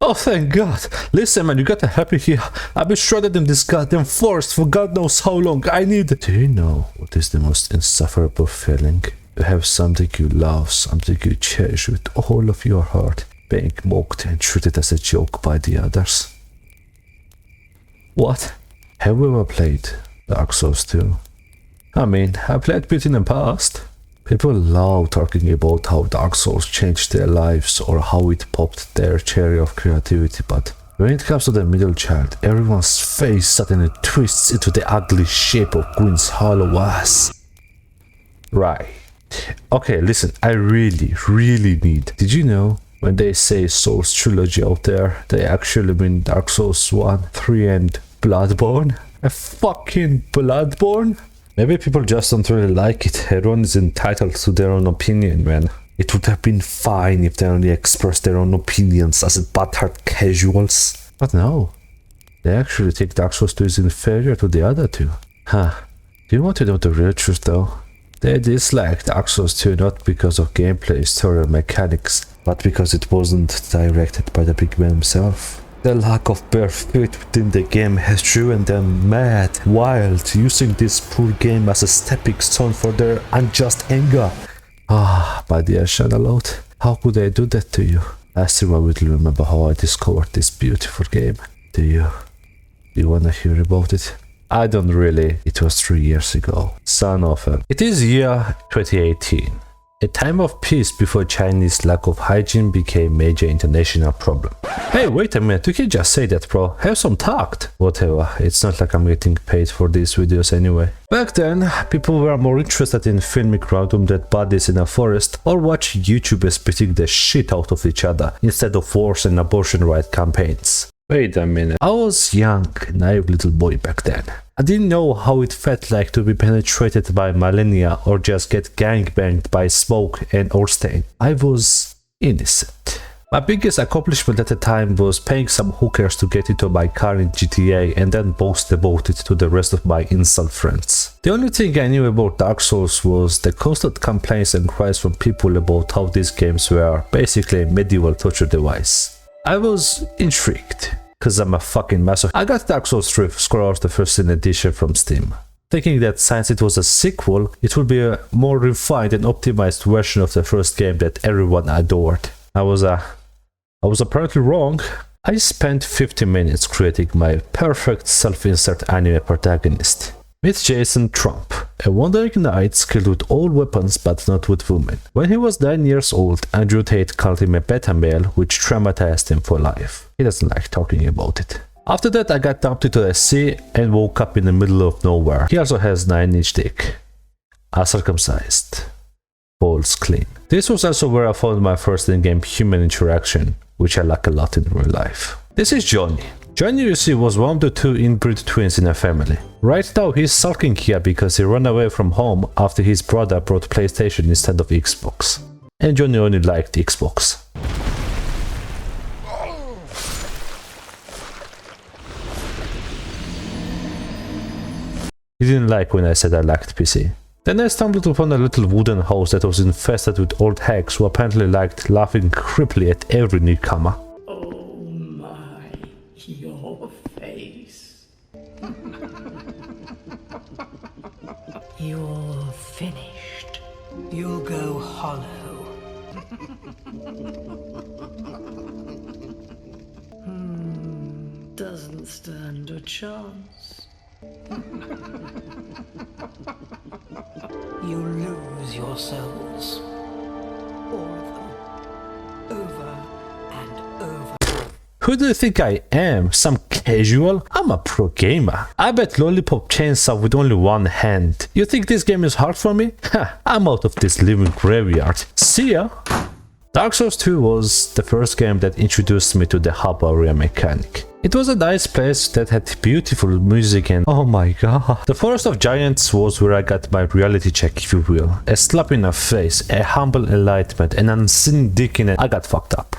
Oh, thank God. Listen, man, you gotta help me here. I've been shredded in this goddamn forest for God knows how long. I need... Do you know what is the most insufferable feeling? You have something you love, something you cherish with all of your heart, being mocked and treated as a joke by the others. What? Have you ever played Dark Souls 2? I mean, I played it in the past. People love talking about how Dark Souls changed their lives or how it popped their cherry of creativity, but when it comes to the middle child, everyone's face suddenly twists into the ugly shape of Gwyn's hollow ass. Right. Okay, listen, I really need... Did you know when they say Souls trilogy out there, they actually mean Dark Souls 1, 3 and Bloodborne? A fucking Bloodborne? Maybe people just don't really like it. Everyone is entitled to their own opinion, man. It would have been fine if they only expressed their own opinions as butthurt casuals. But no. They actually think Dark Souls 2 is inferior to the other two. Huh. Do you want to know the real truth though? They dislike Dark Souls 2 not because of gameplay, story or mechanics, but because it wasn't directed by the big man himself. The lack of bare feet within the game has driven them mad, wild, using this poor game as a stepping stone for their unjust anger. Ah, my dear Shadowlord, how could I do that to you? I still vividly remember how I discovered this beautiful game. Do you wanna hear about it? I don't really. It was 3 years ago. Son of a... It is year 2018. A time of peace before Chinese lack of hygiene became major international problem. Hey, wait a minute, you can just say that, bro. Have some tact. Whatever, it's not like I'm getting paid for these videos anyway. Back then, people were more interested in filming random dead bodies in a forest or watch YouTubers beating the shit out of each other instead of wars and abortion right campaigns. Wait a minute, I was young, naive little boy back then. I didn't know how it felt like to be penetrated by millennia or just get gangbanged by smoke and Orstein. I was innocent. My biggest accomplishment at the time was paying some hookers to get into my car in GTA and then boast about it to the rest of my incel friends. The only thing I knew about Dark Souls was the constant complaints and cries from people about how these games were basically a medieval torture device. I was intrigued. Cause I'm a fucking masochist. I got Dark Souls 3 Scrolls the first edition from Steam, thinking that since it was a sequel, it would be a more refined and optimized version of the first game that everyone adored. I was apparently wrong. I spent 50 minutes creating my perfect self-insert anime protagonist. Meet Jason Trump, a wandering knight skilled with all weapons but not with women. When he was 9 years old, Andrew Tate called him a beta male, which traumatized him for life. He doesn't like talking about it. After that, I got dumped into the sea and woke up in the middle of nowhere. He also has 9-inch dick. Uncircumcised. Balls clean. This was also where I found my first in-game human interaction, which I lack a lot in real life. This is Johnny. Johnny, you see, was one of the 2 inbred twins in a family. Right now he's sulking here because he ran away from home after his brother brought PlayStation instead of Xbox. And Johnny only liked Xbox. He didn't like when I said I liked PC. Then I stumbled upon a little wooden house that was infested with old hags who apparently liked laughing creepily at every newcomer. Your face. You're finished. You'll go hollow. Doesn't stand a chance. You lose your souls. All of them. Over and over. Who do you think I am? Some casual? I'm a pro gamer. I bet Lollipop Chainsaw with only one hand. You think this game is hard for me? Ha, I'm out of this living graveyard. See ya! Dark Souls 2 was the first game that introduced me to the hub area mechanic. It was a nice place that had beautiful music and oh my god. The Forest of Giants was where I got my reality check, if you will. A slap in the face, a humble enlightenment, an unseen dick in it. I got fucked up.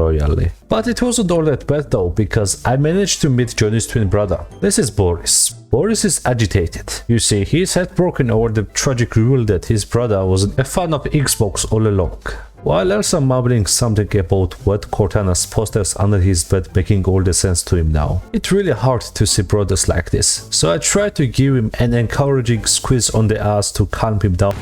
royally. But it wasn't all that bad though, because I managed to meet Johnny's twin brother. This is Boris. Boris is agitated. You see, he's heartbroken over the tragic reveal that his brother was a fan of Xbox all along. While Elsa mumbling something about what Cortana's posters under his bed making all the sense to him now. It's really hard to see brothers like this, so I tried to give him an encouraging squeeze on the ass to calm him down.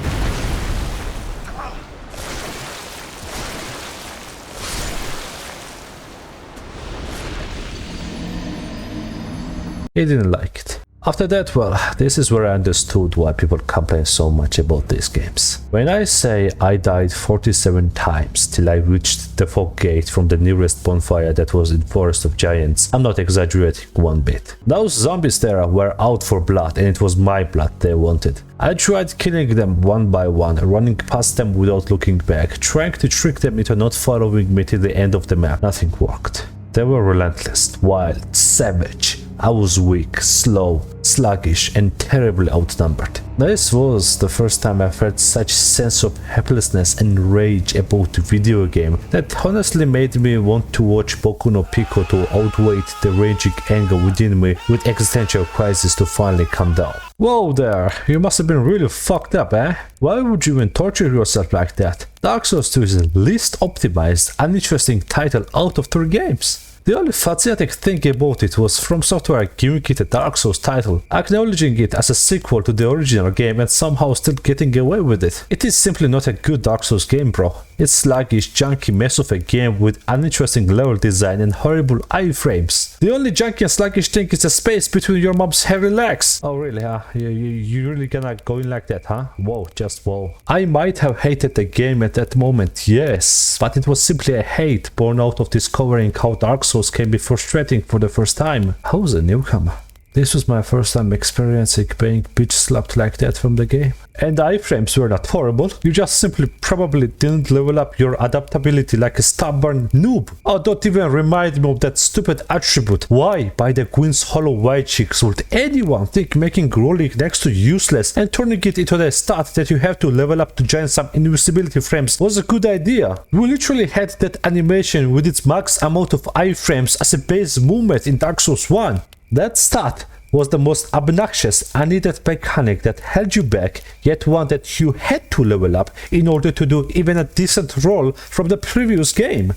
He didn't like it. After that, well, this is where I understood why people complain so much about these games. When I say I died 47 times till I reached the fog gate from the nearest bonfire that was in Forest of Giants, I'm not exaggerating one bit. Those zombies there were out for blood, and it was my blood they wanted. I tried killing them one by one, running past them without looking back, trying to trick them into not following me till the end of the map. Nothing worked. They were relentless, wild, savage. I was weak, slow, sluggish, and terribly outnumbered. This was the first time I felt such sense of helplessness and rage about a video game that honestly made me want to watch Boku no Pico to outweigh the raging anger within me with existential crisis to finally calm down. Whoa there, you must have been really fucked up, eh? Why would you even torture yourself like that? Dark Souls 2 is the least optimized, uninteresting title out of 3 games. The only pathetic thing about it was FromSoftware giving it a Dark Souls title, acknowledging it as a sequel to the original game and somehow still getting away with it. It is simply not a good Dark Souls game, bro. It's sluggish, junky mess of a game with uninteresting level design and horrible iframes. The only junky and sluggish thing is the space between your mom's hairy legs. Oh really, huh? You really gonna go in like that, huh? Whoa, just whoa. I might have hated the game at that moment, yes, but it was simply a hate born out of discovering how Dark Souls can be frustrating for the first time. I was a newcomer. This was my first time experiencing being bitch slapped like that from the game. And the iframes were not horrible, you just simply probably didn't level up your adaptability like a stubborn noob. Oh, don't even remind me of that stupid attribute. Why, by the Queen's hollow white cheeks, would anyone think making rolling next to useless and turning it into the stat that you have to level up to gain some invisibility frames was a good idea? We literally had that animation with its max amount of iframes as a base movement in Dark Souls 1. That stat was the most obnoxious, unneeded mechanic that held you back, yet one that you had to level up in order to do even a decent roll from the previous game.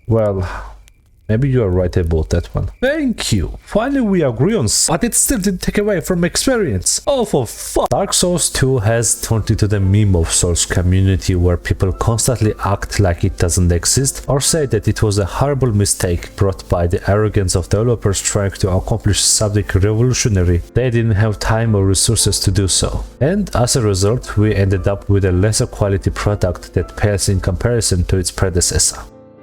Well, maybe you are right about that one. Thank you. Finally we agree on but it still didn't take away from experience. Oh for fuck. Dark Souls 2 has turned into the meme of Souls community where people constantly act like it doesn't exist or say that it was a horrible mistake brought by the arrogance of developers trying to accomplish something revolutionary. They didn't have time or resources to do so. And as a result, we ended up with a lesser quality product that pales in comparison to its predecessor.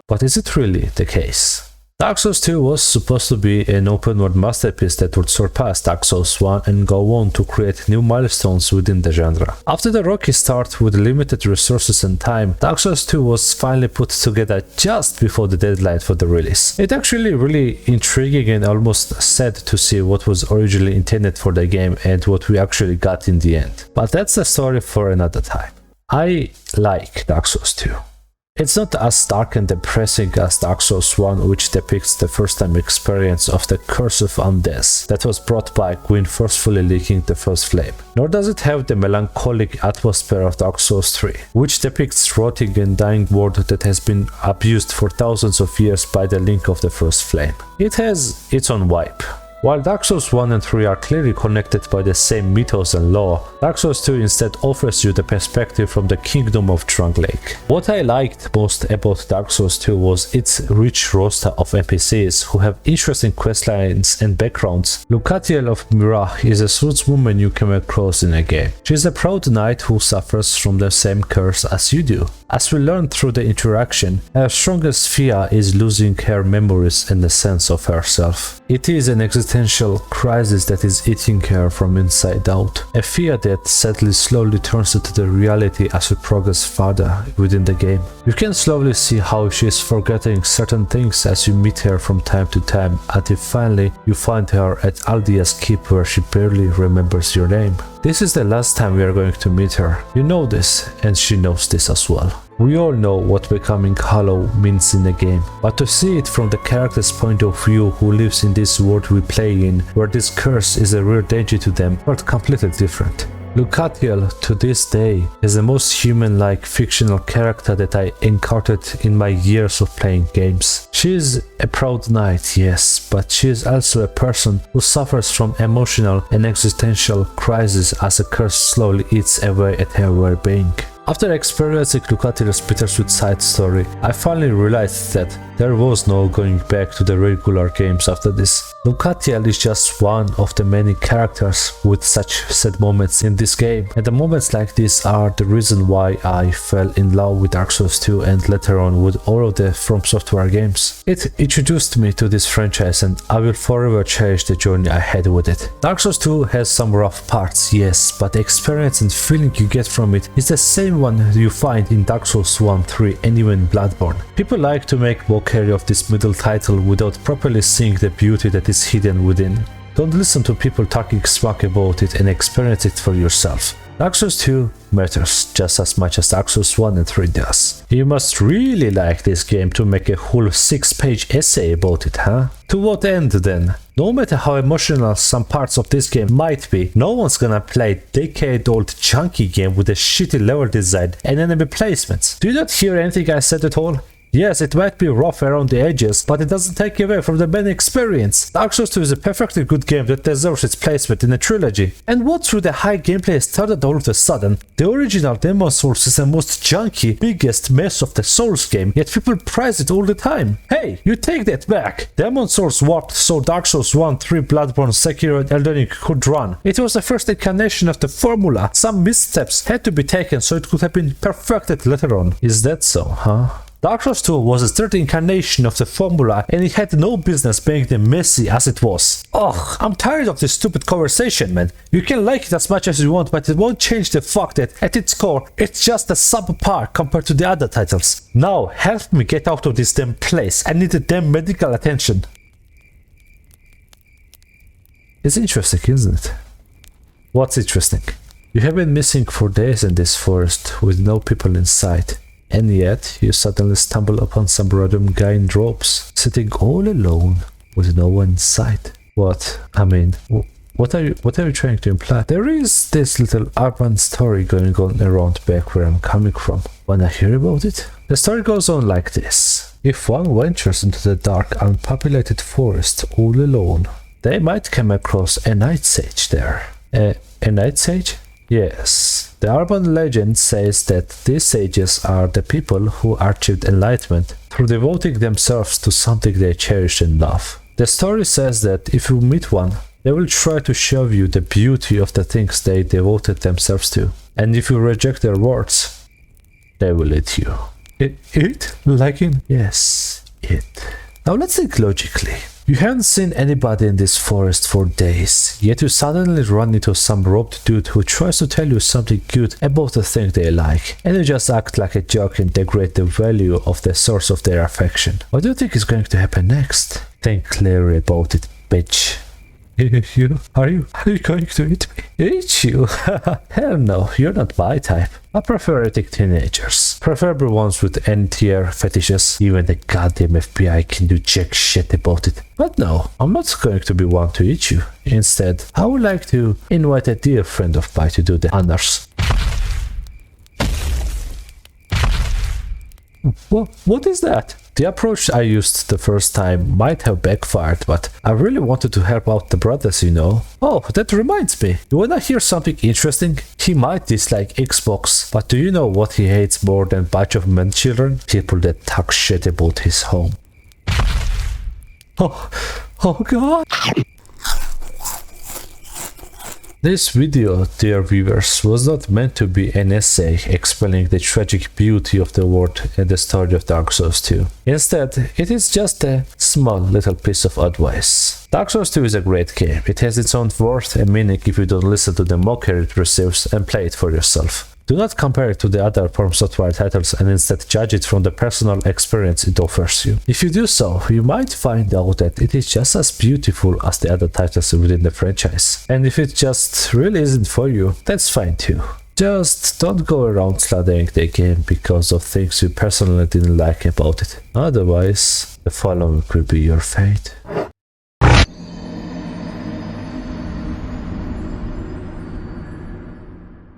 But is it really the case? Dark Souls 2 was supposed to be an open-world masterpiece that would surpass Dark Souls 1 and go on to create new milestones within the genre. After the rocky start with limited resources and time, Dark Souls 2 was finally put together just before the deadline for the release. It's actually really intriguing and almost sad to see what was originally intended for the game and what we actually got in the end. But that's a story for another time. I like Dark Souls 2. It's not as dark and depressing as Dark Souls 1, which depicts the first-time experience of the curse of undeath that was brought by Queen forcefully licking the first flame. Nor does it have the melancholic atmosphere of Dark Souls 3, which depicts rotting and dying world that has been abused for thousands of years by the link of the first flame. It has its own vibe. While Dark Souls 1 and 3 are clearly connected by the same mythos and lore, Dark Souls 2 instead offers you the perspective from the kingdom of Drunk Lake. What I liked most about Dark Souls 2 was its rich roster of NPCs who have interesting questlines and backgrounds. Lucatiel of Mirach is a swordswoman you come across in a game. She is a proud knight who suffers from the same curse as you do. As we learn through the interaction, her strongest fear is losing her memories and the sense of herself. It is an existential crisis that is eating her from inside out, a fear that sadly slowly turns into the reality as we progress further within the game. You can slowly see how she is forgetting certain things as you meet her from time to time, until finally you find her at Aldia's keep where she barely remembers your name. This is the last time we are going to meet her. You know this, and she knows this as well. We all know what becoming hollow means in a game, but to see it from the character's point of view who lives in this world we play in, where this curse is a real danger to them, felt completely different. Lucatiel, to this day, is the most human-like fictional character that I encountered in my years of playing games. She is a proud knight, yes, but she is also a person who suffers from emotional and existential crisis as a curse slowly eats away at her well-being. After experiencing Lucatiel's bittersweet side story, I finally realized that there was no going back to the regular games after this. Lucatiel is just one of the many characters with such sad moments in this game, and the moments like this are the reason why I fell in love with Dark Souls 2 and later on with all of the FromSoftware games. It introduced me to this franchise and I will forever cherish the journey I had with it. Dark Souls 2 has some rough parts, yes, but the experience and feeling you get from it is the same one you find in Dark Souls 1, 3 and even Bloodborne. People like to make mockery of this middle title without properly seeing the beauty that is hidden within. Don't listen to people talking smack about it and experience it for yourself. Dark Souls 2 matters just as much as Dark Souls 1 and 3 does. You must really like this game to make a whole 6-page essay about it, huh? To what end then? No matter how emotional some parts of this game might be, no one's gonna play a decade-old junky game with a shitty level design and enemy placements. Do you not hear anything I said at all? Yes, it might be rough around the edges, but it doesn't take away from the main experience. Dark Souls 2 is a perfectly good game that deserves its placement in a trilogy. And what through the high gameplay started all of a sudden? The original Demon Souls is the most junky, biggest mess of the Souls game, yet people praise it all the time. Hey, you take that back! Demon Souls warped so Dark Souls 1, 3, Bloodborne, Sekiro and Elden Ring could run. It was the first incarnation of the formula. Some missteps had to be taken so it could have been perfected later on. Is that so, huh? Dark Souls 2 was the third incarnation of the formula and it had no business being the messy as it was. Ugh, I'm tired of this stupid conversation, man. You can like it as much as you want, but it won't change the fact that at its core, it's just a subpar compared to the other titles. Now, help me get out of this damn place. I need the damn medical attention. It's interesting, isn't it? What's interesting? You have been missing for days in this forest with no people in sight. And yet, you suddenly stumble upon some random guy in robes, sitting all alone, with no one in sight. What? I mean, what are you trying to imply? There is this little urban story going on around back where I'm coming from. Wanna hear about it? The story goes on like this. If one ventures into the dark, unpopulated forest all alone, they might come across a night sage there. A night sage? Yes, the urban legend says that these sages are the people who achieved enlightenment through devoting themselves to something they cherish and love. The story says that if you meet one, they will try to show you the beauty of the things they devoted themselves to, and if you reject their words, they will eat you. Eat? Like in? Yes, eat. Now let's think logically. You haven't seen anybody in this forest for days, yet you suddenly run into some robed dude who tries to tell you something good about the thing they like, and you just act like a jerk and degrade the value of the source of their affection. What do you think is going to happen next? Think clearly about it, bitch. Are you going to eat me? Eat you? Hell no, you're not my type. I prefer eating teenagers. Preferably ones with end-tier fetishes. Even the goddamn FBI can do jack shit about it. But no, I'm not going to be one to eat you. Instead, I would like to invite a dear friend of mine to do the honors. What is that? The approach I used the first time might have backfired, but I really wanted to help out the brothers, you know. Oh, that reminds me. You wanna hear something interesting? He might dislike Xbox, but do you know what he hates more than a bunch of men children? People that talk shit about his home. Oh god! This video, dear viewers, was not meant to be an essay explaining the tragic beauty of the world and the story of Dark Souls 2. Instead, it is just a small little piece of advice. Dark Souls 2 is a great game. It has its own worth and meaning if you don't listen to the mockery it receives and play it for yourself. Do not compare it to the other FromSoftware titles and instead judge it from the personal experience it offers you. If you do so, you might find out that it is just as beautiful as the other titles within the franchise. And if it just really isn't for you, that's fine too. Just don't go around slandering the game because of things you personally didn't like about it. Otherwise, the following will be your fate.